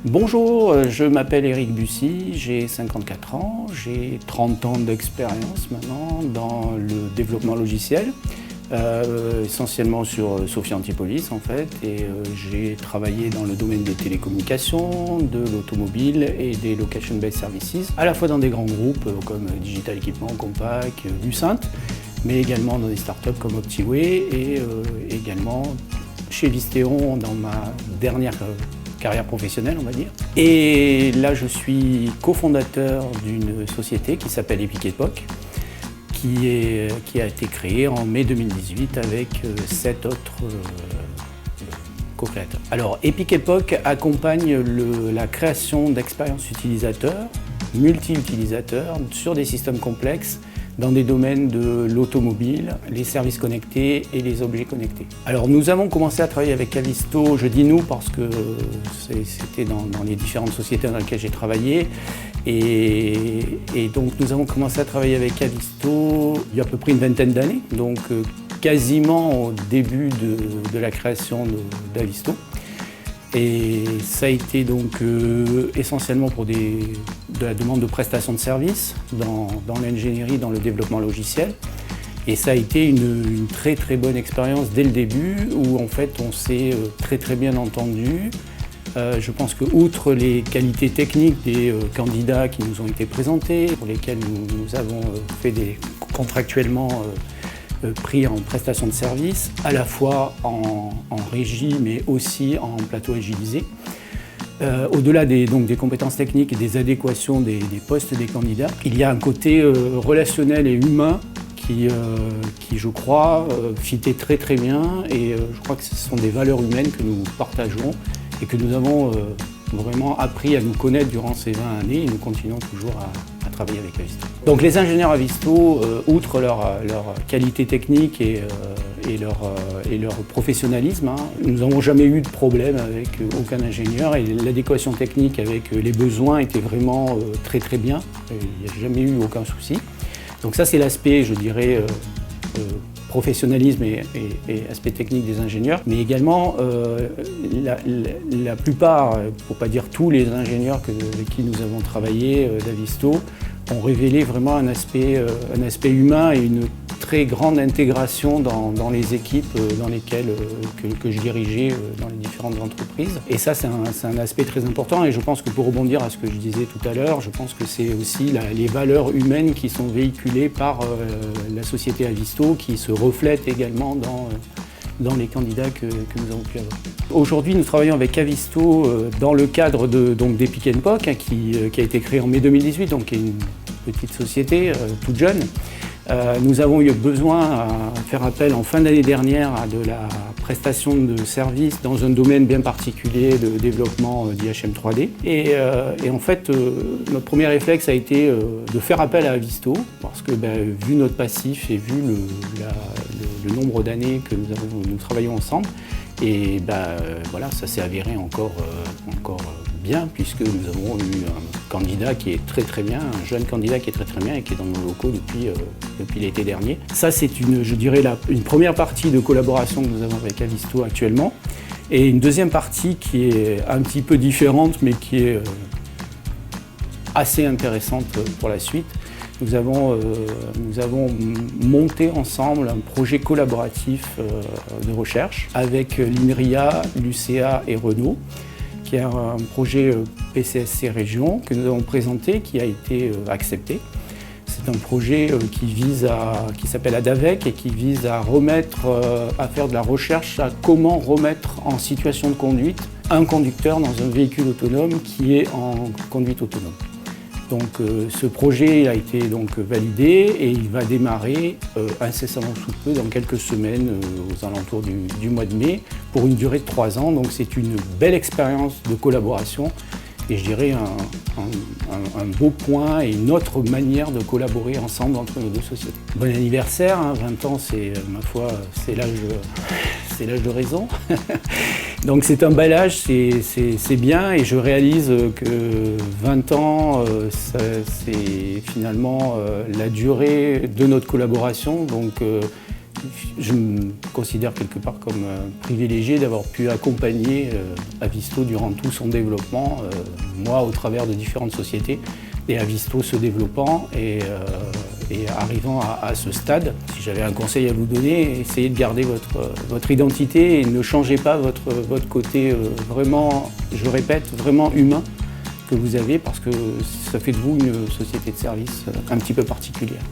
Bonjour, je m'appelle Éric Bussy, j'ai 54 ans, j'ai 30 ans d'expérience maintenant dans le développement logiciel, essentiellement sur Sophia Antipolis en fait, et j'ai travaillé dans le domaine des télécommunications, de l'automobile et des location-based services, à la fois dans des grands groupes comme Digital Equipment, Compaq, Lucent, mais également dans des startups comme Optiway et également chez Visteon dans ma dernière carrière professionnelle, on va dire. Et là, je suis cofondateur d'une société qui s'appelle Epic Epoch, qui a été créée en mai 2018 avec 7 autres co-créateurs. Alors, Epic Epoch accompagne la création d'expériences utilisateurs, multi-utilisateurs, sur des systèmes complexes, dans des domaines de l'automobile, les services connectés et les objets connectés. Alors nous avons commencé à travailler avec Avisto, je dis nous parce que c'était dans les différentes sociétés dans lesquelles j'ai travaillé, et donc nous avons commencé à travailler avec Avisto il y a à peu près une vingtaine d'années, donc quasiment au début de la création d'Avisto. Et ça a été donc essentiellement pour de la demande de prestations de services dans l'ingénierie, dans le développement logiciel. Et ça a été une très très bonne expérience dès le début où en fait on s'est très bien entendu. Je pense que outre les qualités techniques des candidats qui nous ont été présentés, pour lesquels nous avons fait contractuellement pris en prestation de service, à la fois en régie mais aussi en plateau agilisé. Au-delà des compétences techniques et des adéquations des postes des candidats, il y a un côté relationnel et humain qui je crois, fitait très bien, et je crois que ce sont des valeurs humaines que nous partageons et que nous avons vraiment appris à nous connaître durant ces 20 années, et nous continuons toujours à travailler avec Avisto. Donc les ingénieurs Avisto, outre leur qualité technique et leur professionnalisme, nous n'avons jamais eu de problème avec aucun ingénieur, et l'adéquation technique avec les besoins était vraiment très bien. Il n'y a jamais eu aucun souci. Donc ça c'est l'aspect, je dirais, professionnalisme et aspect technique des ingénieurs, mais également la plupart, pour ne pas dire tous les ingénieurs avec qui nous avons travaillé d'Avisto, ont révélé vraiment un aspect humain et une très grande intégration dans les équipes dans lesquelles que je dirigeais dans les différentes entreprises. Et ça, c'est un aspect très important, et je pense que pour rebondir à ce que je disais tout à l'heure, je pense que c'est aussi les valeurs humaines qui sont véhiculées par la société Avisto, qui se reflètent également dans les candidats que nous avons pu avoir. Aujourd'hui, nous travaillons avec Avisto dans le cadre d'Epic Epoch, qui a été créé en mai 2018, donc qui est une petite société toute jeune. Nous avons eu besoin à faire appel en fin d'année dernière à de la prestation de services dans un domaine bien particulier de développement d'IHM 3D. Et en fait, notre premier réflexe a été de faire appel à Avisto, parce que vu notre passif et vu le nombre d'années que nous travaillons ensemble, et voilà, ça s'est avéré encore bien, puisque nous avons eu un candidat qui est très bien, un jeune candidat qui est très bien et qui est dans nos locaux depuis l'été dernier. Ça, c'est je dirais une première partie de collaboration que nous avons avec Avisto actuellement, et une deuxième partie qui est un petit peu différente mais qui est assez intéressante pour la suite. Nous avons monté ensemble un projet collaboratif de recherche avec l'INRIA, l'UCA et Renault, qui est un projet PCSC Région que nous avons présenté, qui a été accepté. C'est un projet qui s'appelle ADAVEC et qui vise à faire de la recherche à comment remettre en situation de conduite un conducteur dans un véhicule autonome qui est en conduite autonome. Donc ce projet a été donc validé et il va démarrer incessamment sous peu, dans quelques semaines, aux alentours du mois de mai, pour une durée de 3 ans. Donc c'est une belle expérience de collaboration et je dirais un beau point et une autre manière de collaborer ensemble entre nos deux sociétés. Bon anniversaire, 20 ans, c'est ma foi, c'est l'âge de raison. Donc c'est un bel âge, c'est bien, et je réalise que 20 ans, c'est finalement la durée de notre collaboration. Donc je me considère quelque part comme privilégié d'avoir pu accompagner Avisto durant tout son développement, moi au travers de différentes sociétés, et Avisto se développant et arrivant à ce stade. Si j'avais un conseil à vous donner, essayez de garder votre identité et ne changez pas votre côté vraiment, je répète, vraiment humain que vous avez, parce que ça fait de vous une société de service un petit peu particulière.